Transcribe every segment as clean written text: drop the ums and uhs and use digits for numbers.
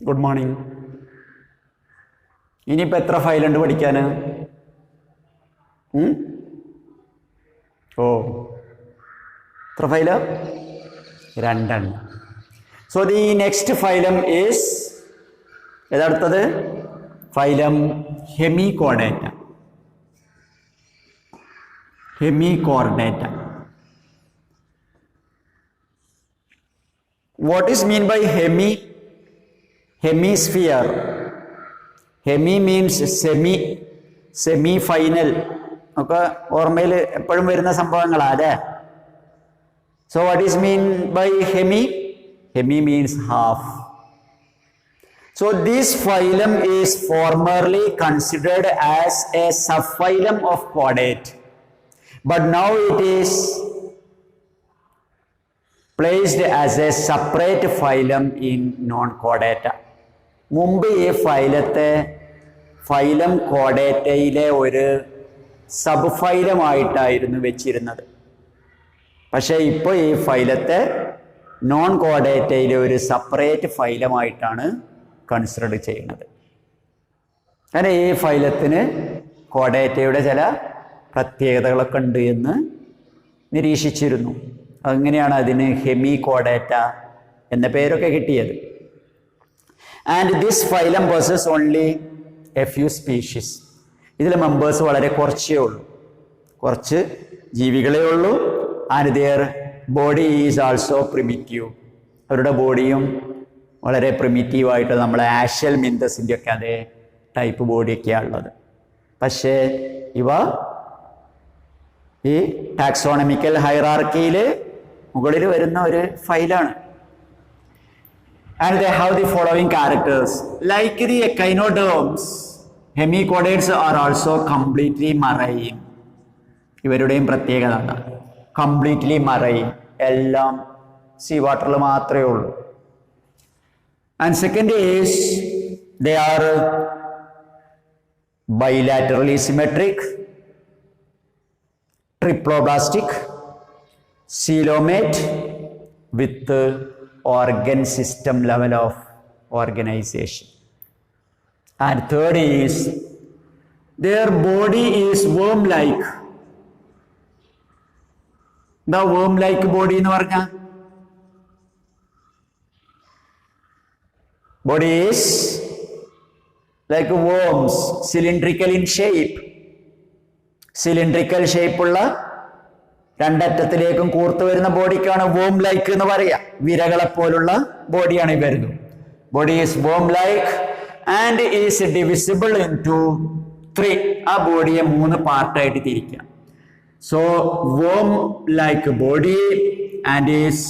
Good morning. ഇനിയിപ്പോൾ എത്ര ഫയലുണ്ട് പഠിക്കാൻ? എത്ര ഫയല്? 2. So the next phylum is ഏതടുത്തത്? Phylum hemichordata. What is mean by hemisphere? Hemi means semi final ഒക്കെ ഓർമ്മയിൽ എപ്പോഴും വരുന്ന സംഭവങ്ങളാ അല്ലേ? So what is mean by hemi? Hemi means half. So this phylum is formerly considered as a subphylum of chordate, but now it is placed as a separate phylum in non-chordata. മുമ്പ് ഈ phylum കോഡേറ്റയിലെ ഒരു sub ഫൈലമായിട്ടായിരുന്നു വെച്ചിരുന്നത്. പക്ഷേ ഇപ്പോൾ ഈ ഫൈലത്തെ non കോഡേറ്റയിലെ ഒരു separate ഫൈലമായിട്ടാണ് consider ചെയ്യുന്നത്. അങ്ങനെ ഈ ഫൈലത്തിന് കോഡേറ്റയുടെ ചില പ്രത്യേകതകളൊക്കെ ഉണ്ട് എന്ന് നിരീക്ഷിച്ചിരുന്നു. അങ്ങനെയാണ് അതിന് ഹെമികോഡേറ്റ എന്ന പേരൊക്കെ കിട്ടിയത്. And this phylum possesses only a few species. ഇതിലെ മെമ്പേഴ്സ് വളരെ കുറച്ച് ജീവികളേ ഉള്ളൂ. And their body is also primitive. അവരുടെ ബോഡിയും വളരെ പ്രിമിറ്റീവായിട്ട് നമ്മളെ ആഷ്യൽ മിന്തസിൻ്റെ ഒക്കെ അതേ ടൈപ്പ് ബോഡിയൊക്കെയാണ് ഉള്ളത്. പക്ഷേ ഇവ ഈ ടാക്സോണമിക്കൽ ഹൈറാർക്കിയിൽ മുകളിൽ വരുന്ന ഒരു ഫൈലാണ്. And they have the following characters. Like the echinoderms, hemichordates are also completely marine. ഇവരുടെയും പ്രത്യേകത കംപ്ലീറ്റ്ലി മറൈൻ, എല്ലാം സീ വാട്ടറിൽ മാത്രമേ ഉള്ളൂ. And second is they are bilaterally symmetric, triploblastic, coelomate with organ system level of organization. And third is their body is worm like. The worm like body എന്ന് പറഞ്ഞാൽ body is like worms, cylindrical in shape. Cylindrical shape ഉള്ള രണ്ടറ്റത്തിലേക്കും കൂർത്തു വരുന്ന ബോഡിക്കാണ് warm like എന്ന് പറയാം. വിരകളെപ്പോലുള്ള ബോഡിയാണ് ഈ വരുന്നത്. Body is worm like and is divisible into 3. ആ ബോഡിയെ 3 പാർട്ടായിട്ട് തിരിക്കാം. So worm like body and is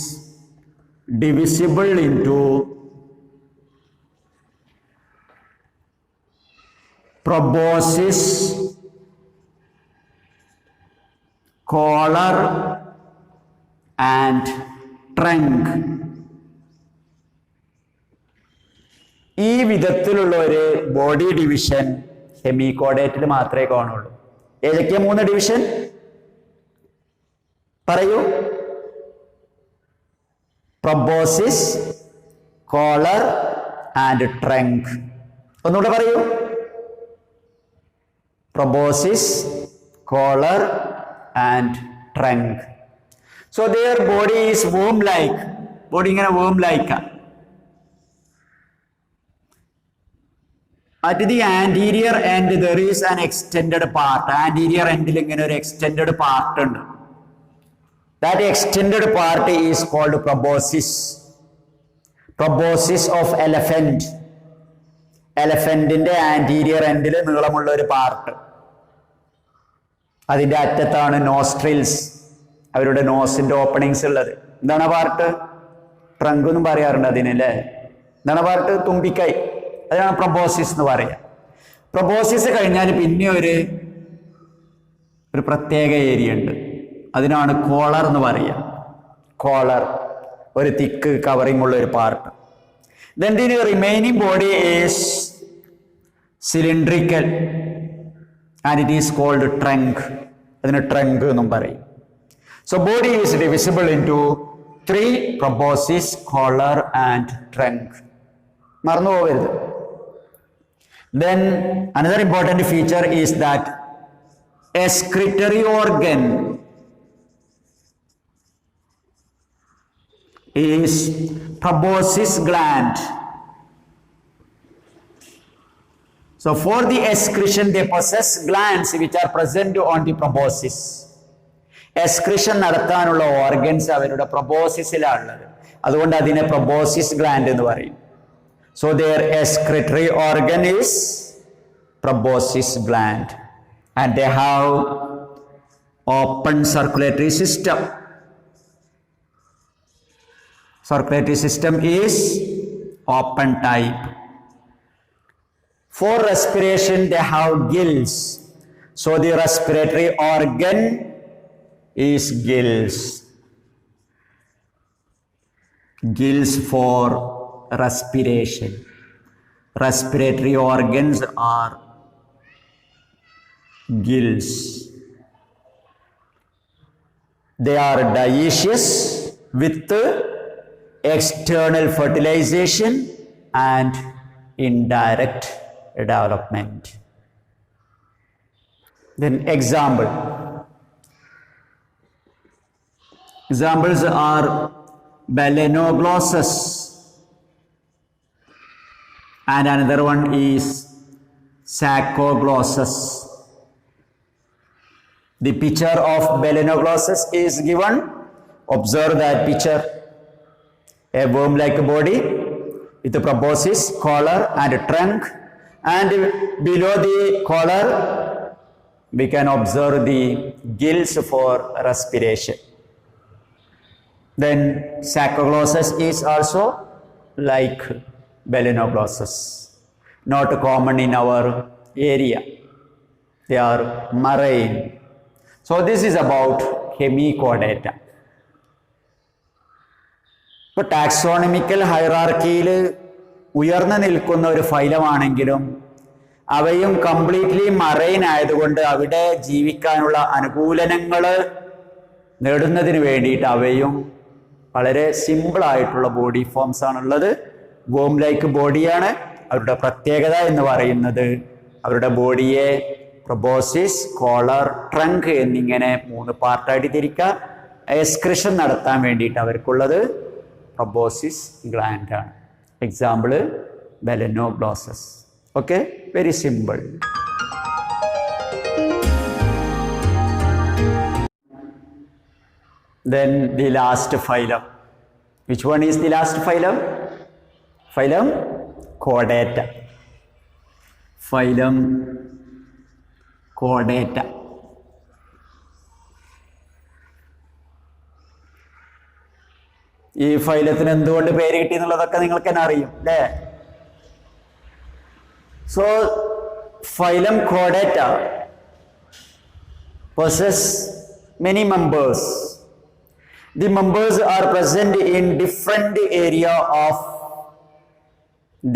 divisible into proboscis, collar and trunk. ഈ വിധത്തിലുള്ള ഒരു ബോഡി ഡിവിഷൻ ഹെമികോഡേറ്റിൽ മാത്രമേ കാണുള്ളൂ. ഏതൊക്കെയാ 3 ഡിവിഷൻ പറയൂ? proboscis, collar and trunk. ഒന്നുകൂടെ പറയൂ. proboscis, collar and trunk. So their body is worm like. Body ഇങ്ങനെ worm like. At the anterior end there is an extended part. Anterior endil ഇങ്ങനെ ഒരു extended part ഉണ്ട്. That extended part is called proboscis. Proboscis of elephant. എലഫന്റിന്റെ anterior എൻഡിൽ നീളമുള്ള ഒരു part. അതിൻ്റെ അറ്റത്താണ് nostrils, അവരുടെ നോസിന്റെ openings ഉള്ളത്. എന്താണ് പാർട്ട്? ട്രങ്ക് എന്നും പറയാറുണ്ട് അതിനല്ലേ. എന്താണ് പാർട്ട്? തുമ്പിക്കൈ. അതാണ് പ്രൊബോസിസ് എന്ന് പറയാം. പ്രൊബോസിസ് കഴിഞ്ഞാൽ പിന്നെ ഒരു പ്രത്യേക ഏരിയ ഉണ്ട്. അതിനാണ് കോളർ എന്ന് പറയുക. കോളർ ഒരു തിക്ക് കവറിംഗ് ഉള്ള ഒരു part. Then the remaining body is cylindrical and it is called trunk. അതിന് ട്രങ്ക് എന്നും പറയും. So body is divisible into 3: proboscis, collar and trunk. മറന്നു പോകരുത്. Then another important feature is that excretory organ is proboscis gland. So for the excretion they possess glands which are present on the proboscis. Excretion നടത്താനുള്ള organs അവരുടെ പ്രൊബോസിസിലാണുള്ളത്. അതുകൊണ്ട് അതിനെ proboscis gland എന്ന് പറയും. So their excretory organ is proboscis gland and they have open circulatory system. Circulatory system is open type. For respiration they have gills. So the respiratory organ is gills. Gills for respiration. Respiratory organs are gills. They are dioecious with external fertilization and indirect development. Then examples are balanoglossus and another one is saccoglossus. The picture of balanoglossus is given. Observe that picture. A worm-like body with a proboscis, collar and a trunk, and below the collar we can observe the gills for respiration. Then saccoglossus is also like balanoglossus, not common in our area. They are marine. So this is about hemichordata. ഇപ്പോൾ taxonomical ഹൈറാർക്കിയിൽ ഉയർന്നു നിൽക്കുന്ന ഒരു ഫൈലമാണെങ്കിലും അവയും completely marine ആയതുകൊണ്ട് അവിടെ ജീവിക്കാനുള്ള അനുകൂലനങ്ങൾ നേടുന്നതിന് വേണ്ടിയിട്ട് അവയും വളരെ സിമ്പിളായിട്ടുള്ള ബോഡി ഫോംസ് ആണുള്ളത്. വോം ലൈക്ക് ബോഡിയാണ്. അവരുടെ പ്രത്യേകത എന്ന് പറയുന്നത് അവരുടെ ബോഡിയെ പ്രൊബോസിസ്, കോളർ, ട്രങ്ക് എന്നിങ്ങനെ 3 പാർട്ടായിട്ട് തിരിക്കുക. എക്സ്ക്രിഷൻ നടത്താൻ വേണ്ടിയിട്ട് അവർക്കുള്ളത് proboscis gland ആണ്. Example balanoglossus. Okay, very simple. Then the last phylum. Which one is the last phylum? Phylum Chordata. Phylum Chordata. ഈ ഫൈലത്തിന് എന്തുകൊണ്ട് പേര് കിട്ടി എന്നുള്ളതൊക്കെ നിങ്ങൾക്ക് തന്നെ അറിയും അല്ലേ? സോ ഫൈലം കോഡേറ്റ possess many members. The members are present in different area of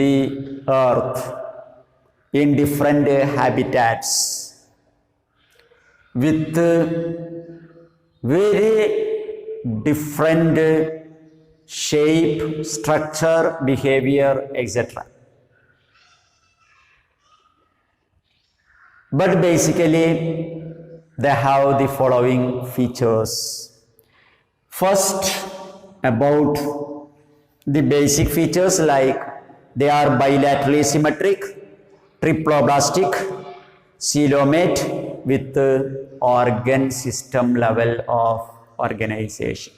the earth, in different habitats, with very different shape, structure, behavior, etc. But basically they have the following features. First, about the basic features, like they are bilaterally symmetric, triploblastic, coelomate with organ system level of organization.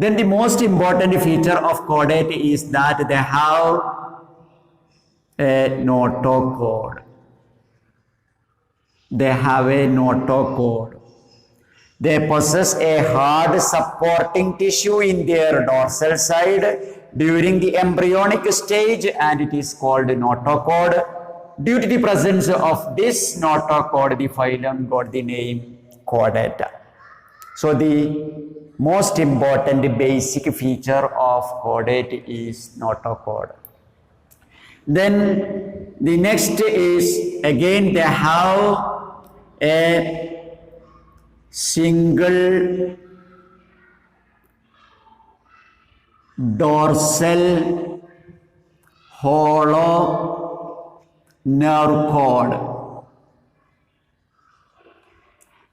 Then the most important feature of chordate is that they have a notochord. They have a notochord. They possess a hard supporting tissue in their dorsal side during the embryonic stage, and it is called notochord. Due to the presence of this notochord, the phylum got the name Chordata. So the most important basic feature of chordate is notochord. Then the next is, again they have a single dorsal hollow nerve cord.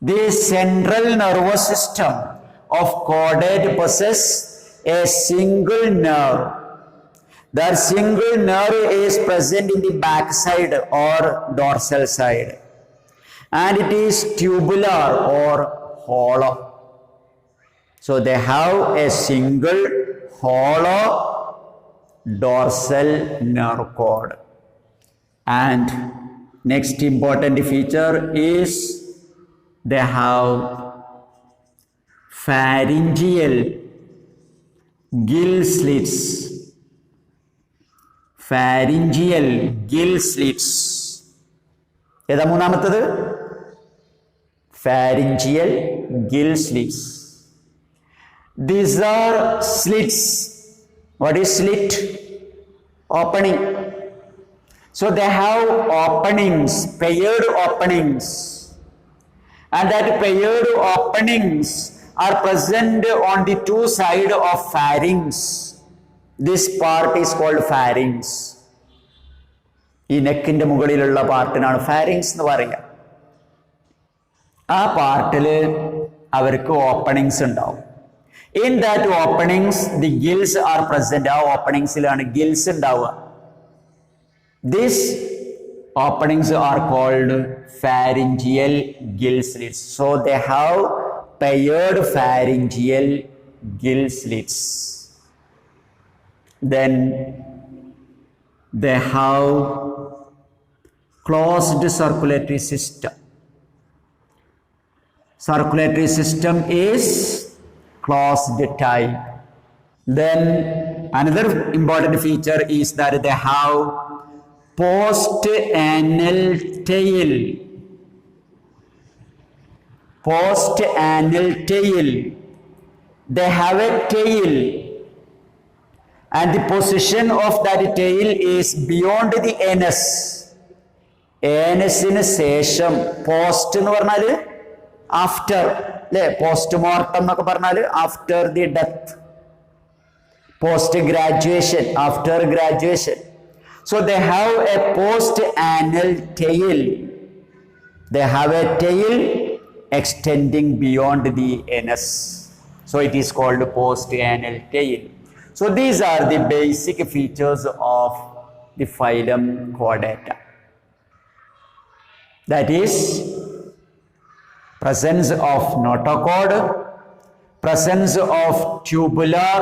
The central nervous system of chordate possesses a single nerve. That single nerve is present in the back side or dorsal side, and it is tubular or hollow. So they have a single hollow dorsal nerve cord. And next important feature is they have pharyngeal gill slits. Pharyngeal gill slits. ഏതാ മൂന്നാമത്തത്? Pharyngeal gill slits. These are slits. What is slit? Opening. So they have openings, paired openings. And that paired openings are present on the two sides of pharynx. This part is called pharynx. ഈ നെക്കിന്റെ മുകളിലുള്ള പാർട്ടിനാണ് pharynx എന്ന് പറയുക. ആ പാർട്ടിൽ അവർക്ക് openings ഉണ്ടാവും. In that openings the gills are present. ആ ഓപ്പണിങ്സിലാണ് gills ഉണ്ടാവുക. These openings are called pharyngeal gill slits. So they have paired pharyngeal gill slits. Then they have closed circulatory system. Circulatory system is closed type. Then another important feature is that they have post-anal tail. Post-anal tail. They have a tail, and the position of that tail is beyond the anus. Anusinu ശേഷം post എന്ന് പറഞ്ഞാൽ after, അല്ലെ? Postmortem എന്നൊക്കെ പറഞ്ഞാൽ after the death, post graduation, after graduation. So they have a post-anal tail. They have a tail extending beyond the anus. So it is called post-anal tail. So these are the basic features of the phylum Chordata. That is presence of notochord, presence of tubular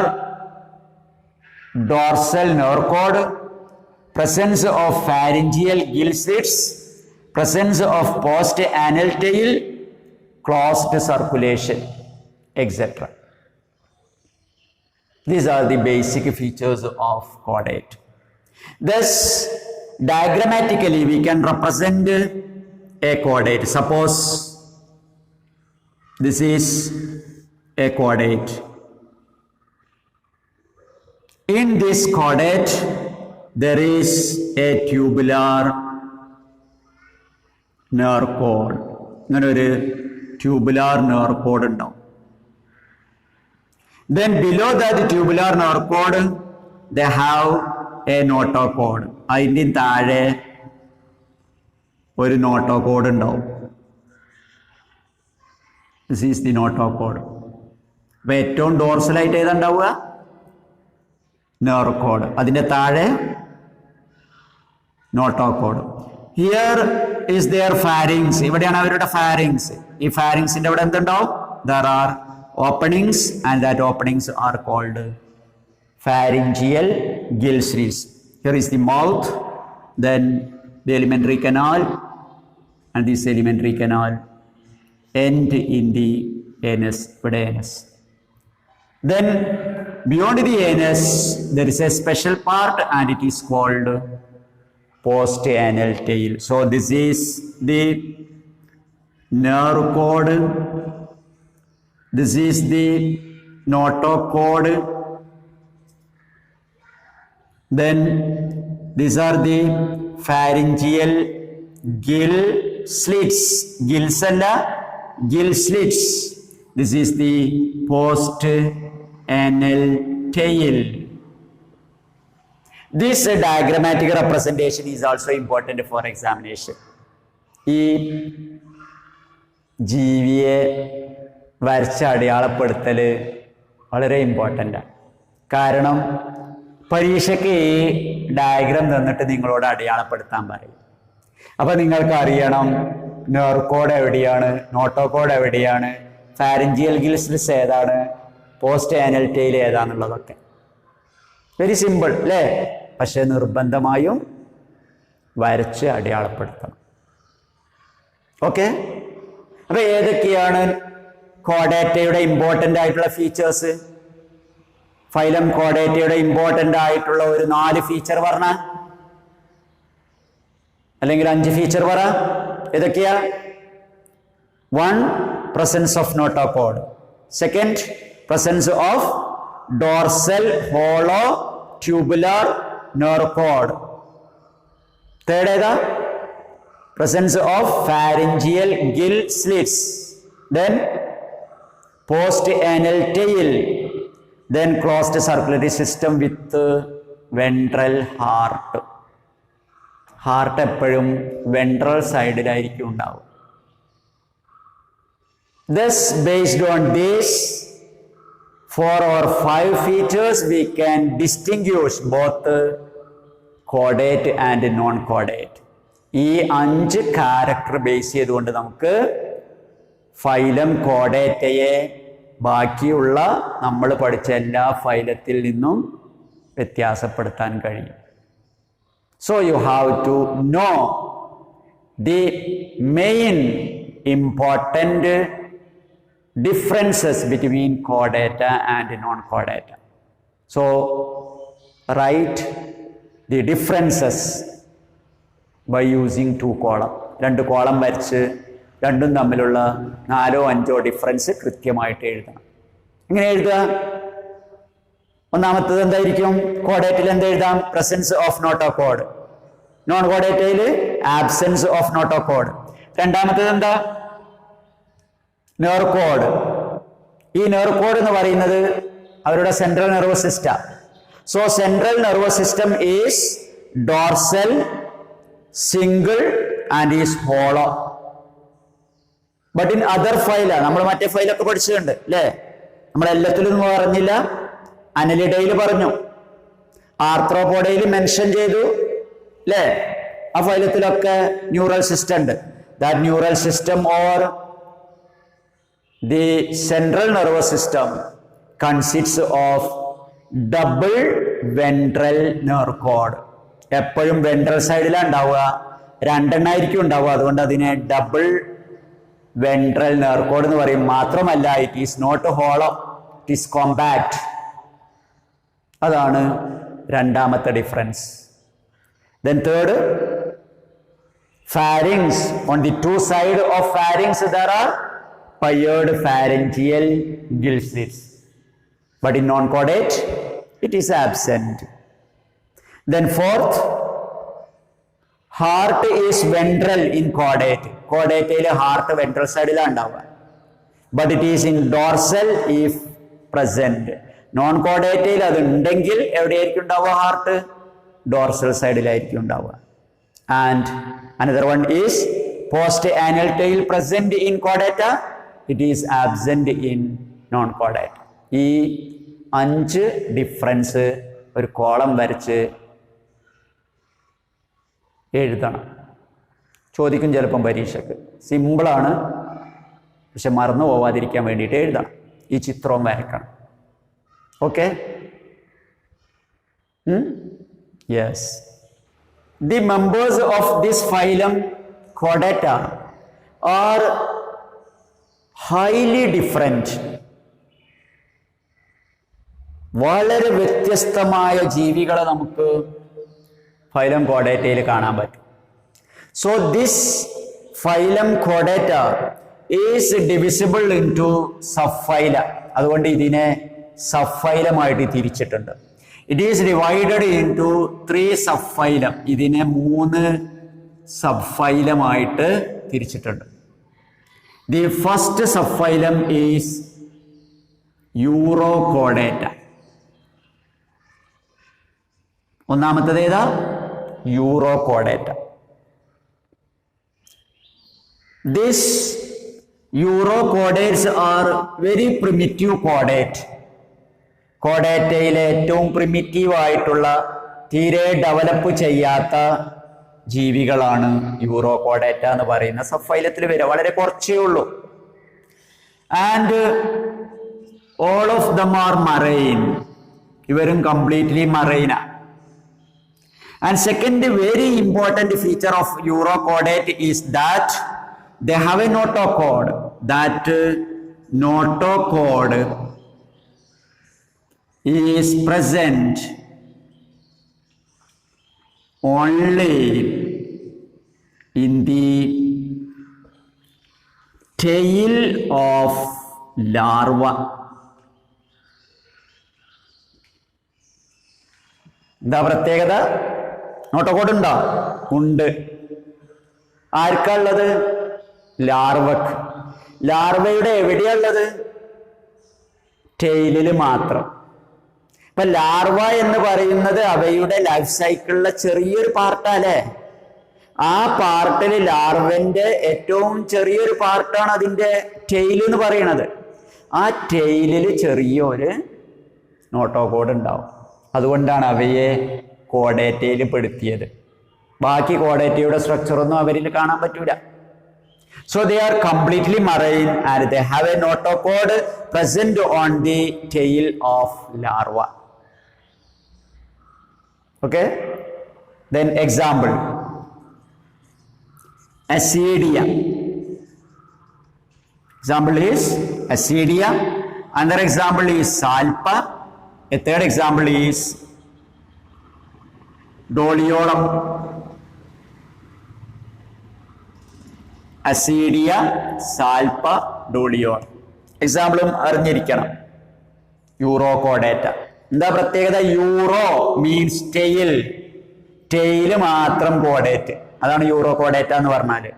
dorsal nerve cord, presence of pharyngeal gill slits, presence of post-anal tail, closed circulation, etc. These are the basic features of chordate. Thus, diagrammatically we can represent a chordate. Suppose this is a chordate. In this chordate, there is a tubular nerve cord. ഇങ്ങനെ ഒരു tubular nerve cord ഉണ്ടാവും. Then below that tubular nerve cord, they have a notochord. അതിൻ്റെ താഴെ ഒരു notochord ഉണ്ടാവും. This is the notochord. അപ്പോൾ ഏറ്റവും ഡോർസലായിട്ട് ഏതാണ്ടാവുക? nerve cord. അതിൻ്റെ താഴെ notochord. Here is their pharynx. ഇവിടെയാണ് അവരുടെ pharynx. ഈ pharynxന്റെ അവിടെ എന്തുണ്ടാവും? There are openings, and that openings are called pharyngeal gill slits. Here is the mouth, then the alimentary canal, and this alimentary canal end in the anus, anus. Then beyond the anus there is a special part, and it is called post-anal tail. So this is the nerve cord, this is the notochord, then these are the pharyngeal gill slits. Gills alla, gill slits. This is the post-anal tail. This diagrammatic representation is also important for examination. ഈ ജീവിയെ വരച്ച് അടയാളപ്പെടുത്തൽ വളരെ ഇമ്പോർട്ടൻ്റാണ്. കാരണം പരീക്ഷയ്ക്ക് ഈ diagram തന്നിട്ട് നിങ്ങളോട് അടയാളപ്പെടുത്താൻ പറയും. അപ്പോൾ നിങ്ങൾക്ക് അറിയണം നെർവ് എവിടെയാണ്, നോട്ടോകോഡ് എവിടെയാണ്, ഫാരിഞ്ചിയൽ ഗിൽസ് ഏതാണ്, പോസ്റ്റ് ആനൽ ടെയിൽ ഏതാന്നുള്ളതൊക്കെ. വെരി സിമ്പിൾ അല്ലേ? പക്ഷെ നിർബന്ധമായും വരച്ച് അടയാളപ്പെടുത്തണം. ഓക്കെ. അപ്പൊ ഏതൊക്കെയാണ് കോഡേറ്റയുടെ ഇമ്പോർട്ടൻ്റ് ആയിട്ടുള്ള ഫീച്ചേഴ്സ്? ഫൈലം കോഡേറ്റയുടെ ഇമ്പോർട്ടൻ്റ് ആയിട്ടുള്ള ഒരു 4 ഫീച്ചർ പറഞ്ഞ, അല്ലെങ്കിൽ 5 ഫീച്ചർ പറ. ഏതൊക്കെയാ? 1. Presence of notochord. 2. Presence of dorsal hollow tubular nerve cord. 3rd ഏതാ? Presence of pharyngeal gill slits. Then post anal tail. Then closed circulatory system with ventral heart. Heart എപ്പോഴും ventral സൈഡിലായിരിക്കും ഉണ്ടാവും. Thus, based on this 4 or 5 features, we can distinguish both caudate and non-caudate. ഈ 5 character base ചെയ്തുകൊണ്ട് നമുക്ക് phylum കോഡേറ്റയെ ബാക്കിയുള്ള നമ്മൾ പഠിച്ച എല്ലാ ഫൈലത്തിൽ നിന്നും വ്യത്യാസപ്പെടുത്താൻ കഴിയും. So you have to know the main important differences between chordata and non-chordata. So write the differences by using 2 column. 2 column വരച്ച് രണ്ടും തമ്മിലുള്ള 4 or 5 ഡിഫറൻസ് കൃത്യമായിട്ട് എഴുതണം. ഇങ്ങനെ എഴുതുക. ഒന്നാമത്തത് എന്തായിരിക്കും? കോഡേറ്റിൽ എന്ത് എഴുതാം? Presence of notochord. നോൺ കോഡേറ്റയിൽ ആബ്സെൻസ് ഓഫ് നോട്ടോകോഡ്. രണ്ടാമത്തത് എന്താ? Nerve cord. ഈ നെർവ് കോഡ് എന്ന് പറയുന്നത് അവരുടെ central nervous system. So central nervous system is dorsal, single and is hollow. But in other phyla, നമ്മൾ മറ്റേ ഫൈലൊക്കെ പഠിച്ചിട്ടുണ്ട് അല്ലേ? നമ്മൾ എല്ലാത്തിലും പറഞ്ഞില്ല. അനലിഡയിൽ പറഞ്ഞു, ആർത്രോപോഡയിൽ മെൻഷൻ ചെയ്തു അല്ലേ? ആ ഫൈലത്തിലൊക്കെ ന്യൂറൽ സിസ്റ്റം ഉണ്ട്. That neural system or the central nervous system consist of double ventral nerve code. എപ്പോഴും വെൻട്രൽ സൈഡിലാണ് ഉണ്ടാവുക, 2 എണ്ണമായിരിക്കും ഉണ്ടാവുക. അതുകൊണ്ട് അതിനെ ഡബിൾ വെൻട്രൽ നെർവ് കോഡ് എന്ന് പറയും. മാത്രമല്ല, it is not hollow, it is compact. അതാണ് രണ്ടാമത്തെ difference. Then third, pharynx. On the 2 sides of pharynx there are paired pharyngeal gill slits, but in non-caudate it is absent. Then fourth, heart is ventral in caudate. Caudate ile heart ventral side la undavuka, but it is in dorsal if present. Non-caudate il adu undengil evideyirikkum undavuka? heart dorsal സൈഡിലായിരിക്കും ഉണ്ടാവുക. And another one is post anal tail present in കോഡേറ്റ, it is absent in non കോഡേറ്റ. ഈ 5 difference ഒരു column വരച്ച് എഴുതണം. ചോദിക്കും ചിലപ്പം പരീക്ഷയ്ക്ക്. സിമ്പിളാണ്, പക്ഷെ മറന്നു പോവാതിരിക്കാൻ വേണ്ടിയിട്ട് എഴുതണം. ഈ ചിത്രവും വരക്കണം. Okay? Yes. The members of this phylum Chordata are highly different. വളരെ വ്യത്യസ്തമായ ജീവികളെ നമുക്ക് ഫൈലം കോഡേറ്റയിൽ കാണാൻ പറ്റും. സോ ദിസ് ഫൈലം കോഡേറ്റ ഈസ് ഡിവിസിബിൾ ഇൻടു സബ്ഫൈല. അതുകൊണ്ട് ഇതിനെ സബ്ഫൈലമായിട്ട് തിരിച്ചിട്ടുണ്ട്. It is divided into 3 subphylum. ഇതിനെ 3 സബ്ഫൈലമായിട്ട് തിരിച്ചിട്ടുണ്ട്. The first subphylum is Urochordata. ഒന്നാമത്തേത് ഏതാ? Urochordata. This urochordates are very primitive കോഡേറ്റ്. കോഡേറ്റയിലെ ഏറ്റവും പ്രിമിറ്റീവ് ആയിട്ടുള്ള, തീരെ ഡെവലപ്പ് ചെയ്യാത്ത ജീവികളാണ് യൂറോകോഡേറ്റ എന്ന് പറയുന്ന സബ്ഫൈലത്തിൽ വരിക. വളരെ കുറച്ചേ ഉള്ളൂ. And all of them are marine. ഇവരും കംപ്ലീറ്റ്ലി മറൈനാ. And second very important feature of urochordate is that they have a notochord. That notochord is present only in the tail of larva. എന്താ പ്രത്യേകത? നോട്ടോകോഡ് ഉണ്ടോ? ഉണ്ട്. ആർക്കുള്ളത്? ലാർവക്ക്. ലാർവയുടെ എവിടെയുള്ളത്? ടെയിലിൽ മാത്രം. ഇപ്പൊ larva എന്ന് പറയുന്നത് അവയുടെ ലൈഫ് സൈക്കിളിലെ ചെറിയൊരു പാർട്ടല്ലേ? ആ പാർട്ടിൽ ലാർവന്റെ ഏറ്റവും ചെറിയൊരു പാർട്ടാണ് അതിന്റെ ടെയിൽ എന്ന് പറയുന്നത്. ആ ടെയിലിൽ ചെറിയൊരു നോട്ടോകോഡ് ഉണ്ടാവും. അതുകൊണ്ടാണ് അവയെ കോഡേറ്റയിൽ പെടുത്തിയത്. ബാക്കി കോഡേറ്റയുടെ സ്ട്രക്ചറൊന്നും അവരിൽ കാണാൻ പറ്റൂല. So they are completely marine and they have a notochord present on the tail of larva. Okay? Then example. Ascidia. Example is Ascidia. Another example is Salpa. A third example is Doliolum. അസീഡിയ, സാൽപ്പ, ഡോളിയോൺ. എക്സാമ്പിളും അറിഞ്ഞിരിക്കണം. Urochordata. എന്താ പ്രത്യേകത? Uro means tail. Tail മാത്രം കോഡേറ്റ്. അതാണ് urochordata എന്ന് പറഞ്ഞാല്.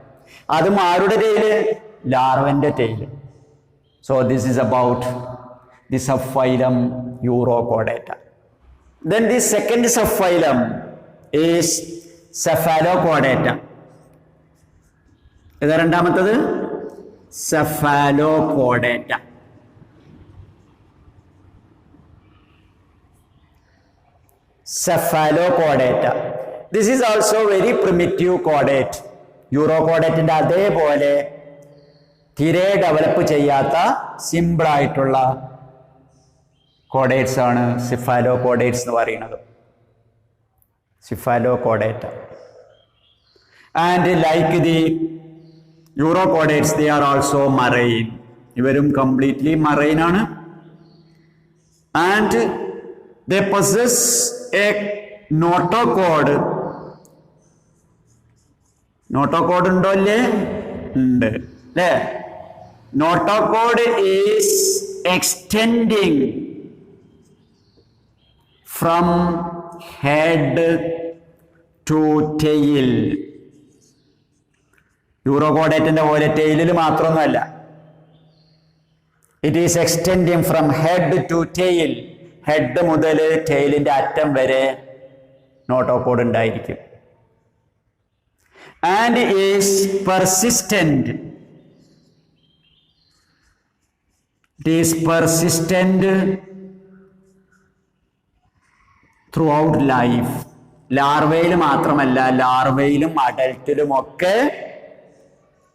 അതും ആരുടെ ടെയില്? ലാർവന്റെ tail. So this is about the subphylum urochordata. Then the second subphylum is cephalochordata. ഇത് രണ്ടാമത്തത് cephalochordata. Cephalochordata. This is also very primitive കോഡേറ്റ്. യൂറോകോഡേറ്റിന്റെ അതേപോലെ തീരെ ഡെവലപ്പ് ചെയ്യാത്ത സിമ്പിളായിട്ടുള്ള കോഡേറ്റ്സ് ആണ് സെഫാലോകോഡേറ്റ്സ് എന്ന് പറയുന്നത്. സെഫാലോകോഡേറ്റ. And like the യൂറോകോഡേറ്റ്സ് they are also marine. ഇവരും കംപ്ലീറ്റ്ലി മറൈൻ ആണ്. And they possess a notochord. Notochord ഉണ്ടോ? അല്ലേ? ഉണ്ട് അല്ലേ? Notochord is extending from head two tail. യൂറോകോഡേറ്റിന്റെ പോലെ ടെയിലിൽ മാത്രമൊന്നുമല്ല. It is extending from head two tail. Head മുതൽ ടെയിലിന്റെ അറ്റം വരെ നോട്ടോകോഡ് ഉണ്ടായിരിക്കും. And is persistent. It is persistent through out life. ലാർവയിൽ മാത്രമല്ല, ലാർവയിലും അഡൽട്ടിലും ഒക്കെ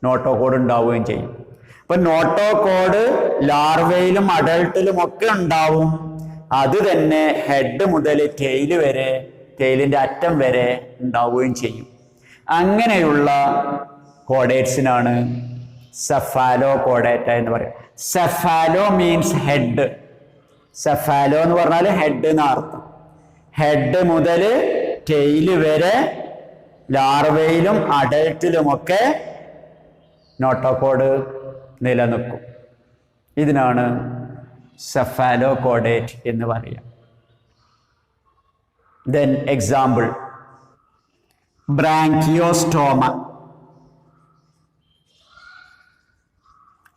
നോട്ടോകോഡ് ഉണ്ടാവുകയും ചെയ്യും. അപ്പൊ നോട്ടോകോഡ് ലാർവയിലും അഡൽട്ടിലും ഒക്കെ ഉണ്ടാവും. അത് തന്നെ ഹെഡ് മുതൽ ടെയില് വരെ, ടെയിലിന്റെ അറ്റം വരെ ഉണ്ടാവുകയും ചെയ്യും. അങ്ങനെയുള്ള കോഡേറ്റ്സിനാണ് സെഫാലോകോഡേറ്റ എന്ന് പറയുന്നത്. Cephalo means head. സെഫാലോ എന്ന് പറഞ്ഞാൽ ഹെഡ് എന്ന അർത്ഥം. ഹെഡ് മുതൽ ടെയില് വരെ ലാർവയിലും അഡൽട്ടിലുമൊക്കെ നോട്ടോകോഡ് നിലനിൽക്കും. ഇതിനാണ് സെഫാലോകോഡേറ്റ് എന്ന് പറയാം. Then example branchiostoma.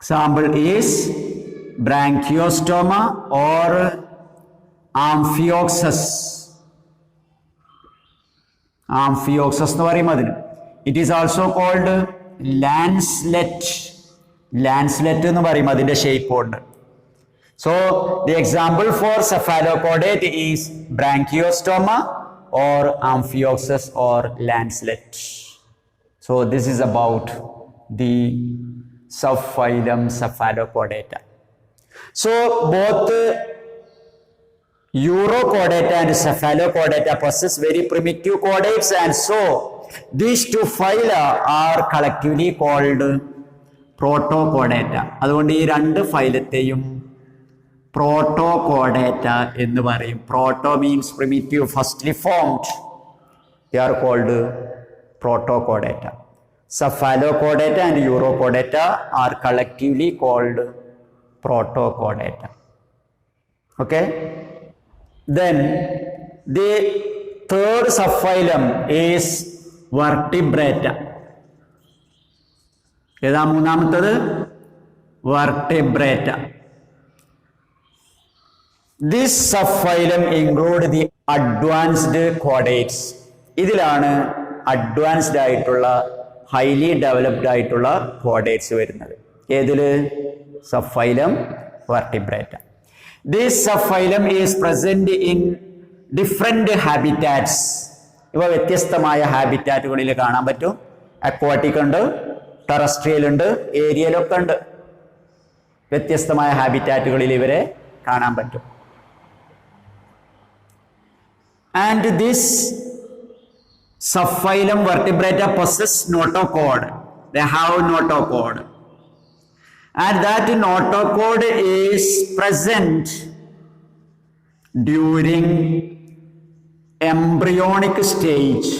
Example is branchiostoma or amphioxus. Amphioxus എന്ന് പറയും അതിന്. It is also called lancelet. Lancelet എന്ന് പറയും അതിന്റെ ഷേപ്പ് കൊണ്ട്. So the example for cephalochordate is branchiostoma or amphioxus or lancelet. So this is about the subphylum Cephalochordata. So both Urochordata and Cephalochordata possess very primitive chordates, and so these two phyla are collectively called Protochordata. അതുകൊണ്ട് ഈ രണ്ട് ഫൈലത്തെയും protochordata എന്ന് പറയും. Proto means primitive, firstly formed. They are called protochordata. Cephalochordata and urochordata are collectively called protochordata. Okay. Then the third subphylum is vertebrata. ഏതാ മൂന്നാമത്തത്? Vertebrata. This subphylum include the advanced chordates. ഇതിലാണ് advanced ആയിട്ടുള്ള, highly developed ആയിട്ടുള്ള chordates വരുന്നത്. ഏതില്? Subphylum vertebrata. This subphylum is present in different habitats. ഇവ വ്യത്യസ്തമായ ഹാബിറ്റാറ്റുകളിൽ കാണാൻ പറ്റും. അക്വാട്ടിക് ഉണ്ട്, ടെറസ്ട്രിയൽ ഉണ്ട്, ഏരിയയിലൊക്കെ ഉണ്ട്. വ്യത്യസ്തമായ ഹാബിറ്റാറ്റുകളിൽ ഇവരെ കാണാൻ പറ്റും. And this subphylum vertebrata possess notochord. They have notochord, and that notochord is present during embryonic stage.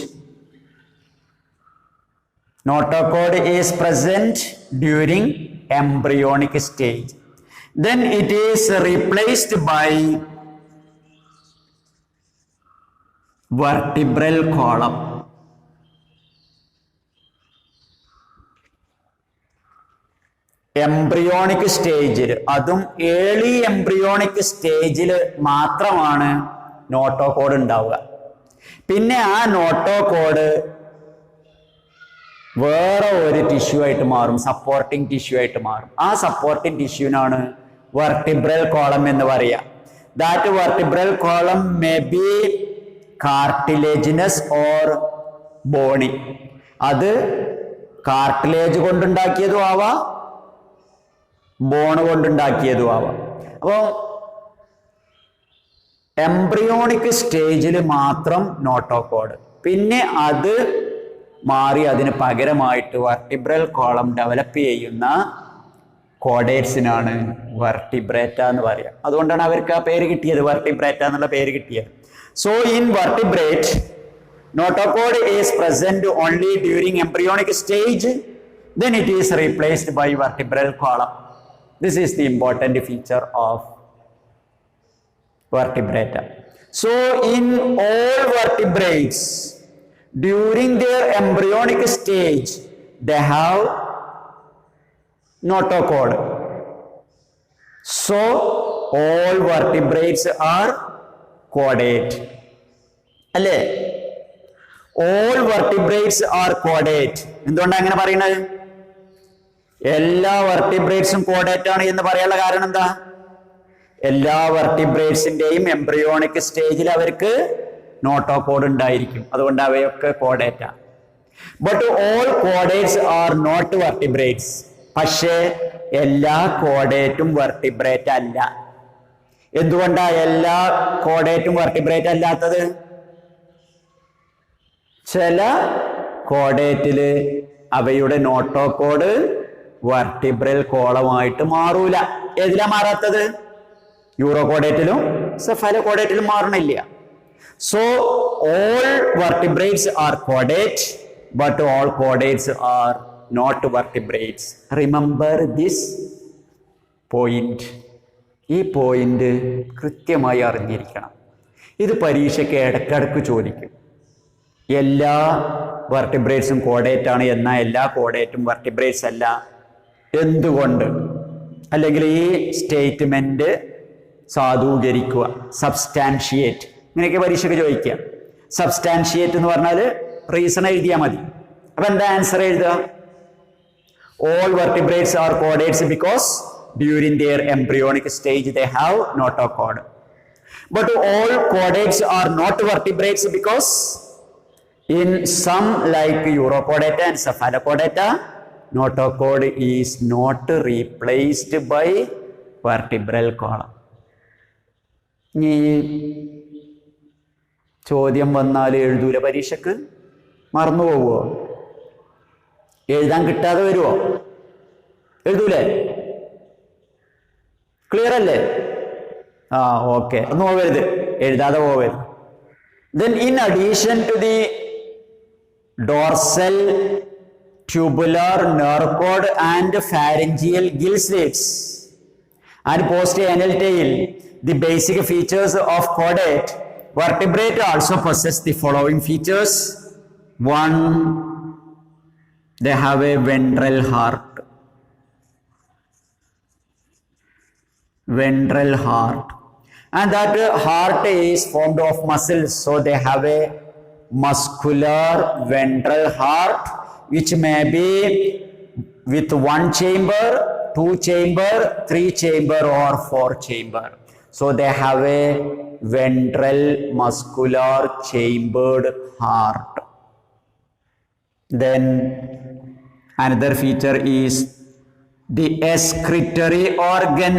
Notochord is present during embryonic stage. Then it is replaced by vertebral column. Embryonic സ്റ്റേജിൽ, അതും early embryonic സ്റ്റേജിൽ മാത്രമാണ് notochord ഉണ്ടാവുക. പിന്നെ ആ notochord വേറെ ഒരു tissue ആയിട്ട് മാറും, സപ്പോർട്ടിംഗ് ടിഷ്യൂ ആയിട്ട് മാറും. ആ സപ്പോർട്ടിംഗ് ടിഷ്യൂനാണ് വെർട്ടിബ്രൽ കോളം എന്ന് പറയുക. That vertebral column may be cartilaginous or bony. അത് കാർട്ടിലേജ് കൊണ്ടുണ്ടാക്കിയതും ആവാം, ബോണ് കൊണ്ടുണ്ടാക്കിയതും ആവാം. അപ്പോൾ എംബ്രിയോണിക് സ്റ്റേജിൽ മാത്രം നോട്ടോകോഡ്, പിന്നെ അത് മാറി അതിന് പകരമായിട്ട് വെർട്ടിബ്രൽ കോളം ഡെവലപ്പ് ചെയ്യുന്ന കോഡേറ്റ്സിനാണ് വെർട്ടിബ്രേറ്റ എന്ന് പറയുക. അതുകൊണ്ടാണ് അവർക്ക് ആ പേര് കിട്ടിയത്, വെർട്ടിബ്രേറ്റ എന്നുള്ള പേര് കിട്ടിയത്. So in vertebrate, notochord is present only during embryonic stage, then it is replaced by vertebral column. This is the important feature of vertebrata. So in all vertebrates, during their embryonic stage, they have notochord. So all vertebrates are കോഡേറ്റ് അല്ലേ? All vertebrates are കോഡേറ്റ്. എന്തുകൊണ്ടാണ് അങ്ങനെ പറയുന്നത്? എല്ലാ വെർട്ടിബ്രേറ്റ്സും caudate ആണ് എന്ന് പറയാനുള്ള കാരണം എന്താ? എല്ലാ വെർട്ടിബ്രേറ്റ്സിന്റെയും എംബ്രിയോണിക് സ്റ്റേജിൽ അവർക്ക് നോട്ടോകോഡ് ഉണ്ടായിരിക്കും, അതുകൊണ്ട് അവയൊക്കെ കോഡേറ്റാ. But all chordates are not vertebrates. പക്ഷേ എല്ലാ കോഡേറ്റും വെർട്ടിബ്രേറ്റ് അല്ല. എന്തുകൊണ്ടാ എല്ലാ കോഡേറ്റും വെർട്ടിബ്രേറ്റ് അല്ലാത്തത്? ചില കോഡേറ്റില് അവയുടെ നോട്ടോകോഡ് വെർട്ടിബ്രൽ കോളമായിട്ട് മാറൂല. ഏതിലാ മാറാത്തത്? യൂറോകോഡേറ്റിലും സെഫാലോകോഡേറ്റിലും മാറണില്ല. സോ ഓൾ വെർട്ടിബ്രേറ്റ്സ് ആർ കോഡേറ്റ്, but all chordates are not vertebrates. Remember this point. ഈ പോയിന്റ് കൃത്യമായി അറിഞ്ഞിരിക്കണം. ഇത് പരീക്ഷയ്ക്ക് ഇടയ്ക്കിടയ്ക്ക് ചോദിക്കും. എല്ലാ വെർട്ടിബ്രേറ്റ്സും കോഡേറ്റ് ആണ്, എന്നാൽ എല്ലാ കോഡേറ്റും വെർട്ടിബ്രേറ്റ്സ് അല്ല. എന്തുകൊണ്ട്? അല്ലെങ്കിൽ ഈ സ്റ്റേറ്റ്മെന്റ് സാധൂകരിക്കുക, സബ്സ്റ്റാൻഷിയേറ്റ്, ഇങ്ങനെയൊക്കെ പരീക്ഷയ്ക്ക് ചോദിക്കുക. സബ്സ്റ്റാൻഷിയേറ്റ് എന്ന് പറഞ്ഞാൽ റീസൺ എഴുതിയാൽ മതി. അപ്പൊ എന്താ ആൻസർ എഴുതുക? All vertebrates are chordates because during their embryonic stage they have notochord. But all chordates are not vertebrates because in some like Urochordata and Cephalochordata, notochord is not replaced by vertebral column. ഈ ചോദ്യം വന്നാൽ എഴുതൂല പരീക്ഷക്ക്? മറന്നു പോവുമോ? എഴുതാൻ കിട്ടാതെ വരുമോ? എഴുതൂലേ? Clear അല്ലേ? ആ ഓക്കെ, ഒന്നും പോവരുത്, എഴുതാതെ പോവരുത്. Then in addition to the dorsal, tubular, nerve cord and pharyngeal gill slits and postanal tail, the basic features of chordate vertebrate also possess the following features. One, they have a ventral heart. Ventral heart. And that heart is formed of muscles. So they have a muscular ventral heart, which may be with 1 chamber, 2 chamber, 3 chamber, or 4 chamber. So they have a ventral muscular chambered heart. Then another feature is the excretory organ,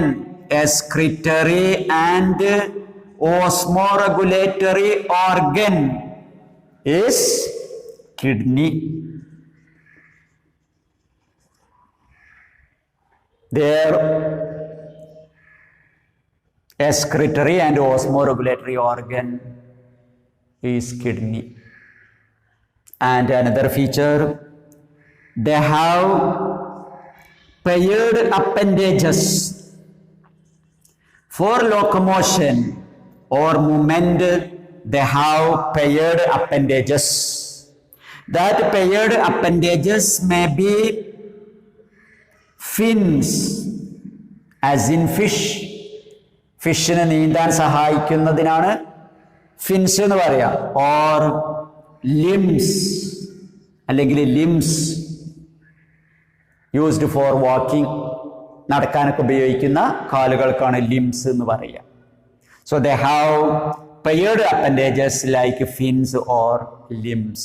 excretory and osmoregulatory organ is kidney. Their excretory and osmoregulatory organ is kidney. And another feature, they have paired appendages. For locomotion or movement, they have paired appendages. That paired appendages may be fins, as in fish. ഫിഷിനെ നീന്താൻ സഹായിക്കുന്നതിനാണ് fins എന്ന് പറയാം. Or limbs, അല്ലെങ്കിൽ limbs used for walking, നടക്കാനൊക്കെ ഉപയോഗിക്കുന്ന കാലുകൾക്കാണ് limbs എന്ന് പറയുക. So they have paired appendages like fins or limbs.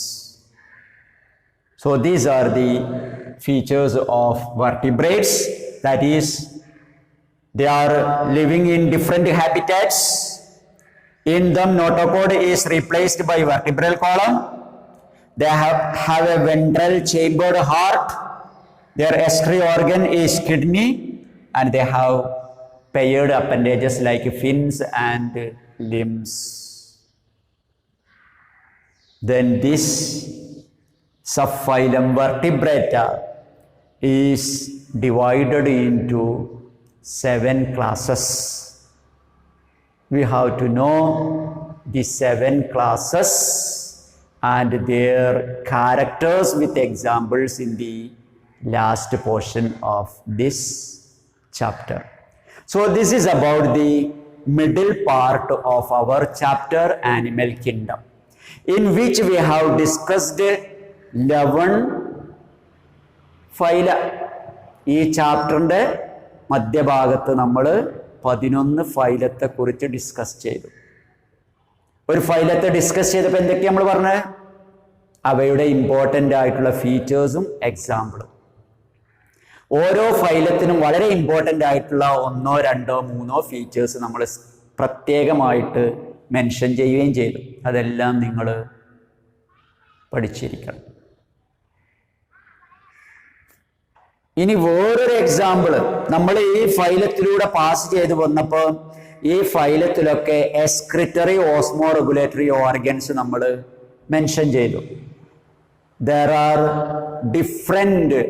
So these are the features of vertebrates, that is, they are living in different habitats. In them, notochord is replaced by vertebral column. They have a ventral chambered heart. Their excretory organ is kidney, and they have paired appendages like fins and limbs. Then this subphylum Vertebrata is divided into 7 classes. We have to know the 7 classes and their characters with examples in the last portion of this chapter. So this is about the middle part of our chapter Animal Kingdom, in which we have discussed 11 phyla. ഈ ചാപ്റ്ററിൻ്റെ മധ്യഭാഗത്ത് നമ്മൾ 11 ഫൈലത്തെ കുറിച്ച് discuss ചെയ്തു. ഒരു ഫൈലത്തെ discuss ചെയ്തപ്പോൾ എന്തൊക്കെയാണ് നമ്മൾ പറഞ്ഞത്? അവയുടെ ഇമ്പോർട്ടൻ്റ് ആയിട്ടുള്ള ഫീച്ചേഴ്സും എക്സാമ്പിളും. ഓരോ ഫൈലത്തിനും വളരെ ഇമ്പോർട്ടൻ്റ് ആയിട്ടുള്ള 1, 2, 3 ഫീച്ചേഴ്സ് നമ്മൾ പ്രത്യേകമായിട്ട് മെൻഷൻ ചെയ്യുകയും ചെയ്തു. അതെല്ലാം നിങ്ങൾ പഠിച്ചിരിക്കണം. ഇനി വേറൊരു എക്സാമ്പിൾ നമ്മൾ ഈ ഫൈലത്തിലൂടെ പാസ് ചെയ്ത് വന്നപ്പോൾ ഈ ഫൈലത്തിലൊക്കെ എക്സ്ക്രിറ്ററി ഓസ്മോ റെഗുലേറ്ററി ഓർഗൻസ് നമ്മൾ മെൻഷൻ ചെയ്തു. There are different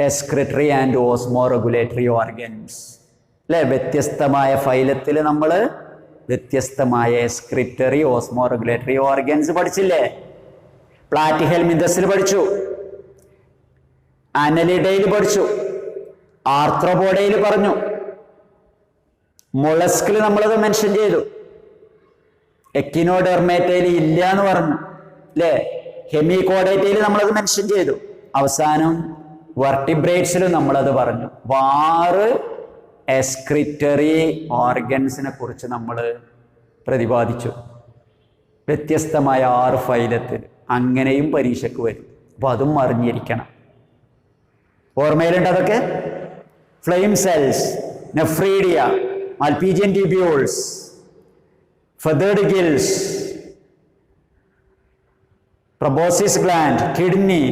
excretory and osmoregulatory organs അല്ലേ? വ്യത്യസ്തമായ ഫൈലത്തിൽ നമ്മൾ വ്യത്യസ്തമായ എക്സ്ക്രിറ്ററി ഓസ്മോ റെഗുലേറ്ററി ഓർഗൻസ് പഠിച്ചില്ലേ? പ്ലാറ്റിഹെൽമിന്തസിൽ പഠിച്ചു, അനലിഡയിൽ പഠിച്ചു, ആർത്രോപോഡയിൽ പറഞ്ഞു, മൊളസ്കിൽ നമ്മളത് മെൻഷൻ ചെയ്തു. എക്കിനോഡെർമേറ്റയിൽ ഇല്ല എന്ന് പറഞ്ഞു അല്ലേ? ഹെമികോഡേറ്റയിൽ നമ്മളത് മെൻഷൻ ചെയ്തു. അവസാനം വെർട്ടിബ്രേറ്റ്സിലും നമ്മളത് പറഞ്ഞു. 6 എക്സ്ക്രിറ്ററി ഓർഗൻസിനെ കുറിച്ച് നമ്മൾ പ്രതിപാദിച്ചു. വ്യത്യസ്തമായ 6 ഫൈലത്തിൽ. അങ്ങനെയും പരീക്ഷയ്ക്ക് വരും. അപ്പോൾ അതും അറിഞ്ഞിരിക്കണം. ഓർമ്മയിലുണ്ട് അതൊക്കെ? Flame cells, nephridia, Malpighian tubules, feathered gills, proboscis gland, kidney,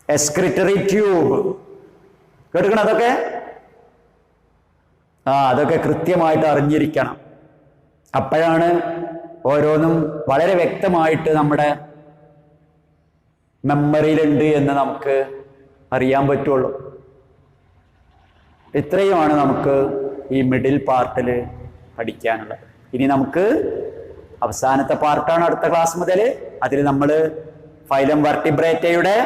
excretory tube. കേൾക്കണം അതൊക്കെ? അതൊക്കെ കൃത്യമായിട്ട് അറിഞ്ഞിരിക്കണം. അപ്പോഴാണ് ഓരോന്നും വളരെ വ്യക്തമായിട്ട് നമ്മുടെ മെമ്മറിയിലുണ്ട് എന്ന് നമുക്ക് അറിയാൻ പറ്റുള്ളൂ. ഇത്രയുമാണ് നമുക്ക് ഈ മിഡിൽ പാർട്ടിൽ പഠിക്കാനുള്ളത്. ഇനി നമുക്ക് അവസാനത്തെ പാർട്ടാണ് അടുത്ത ക്ലാസ് മുതൽ. അതിൽ നമ്മൾ ഫൈലം വെർട്ടിബ്രേറ്റയുടെ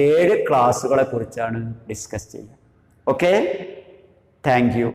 7 ക്ലാസ്സുകളെ കുറിച്ചാണ് ഡിസ്കസ് ചെയ്യുക. Okay, thank you.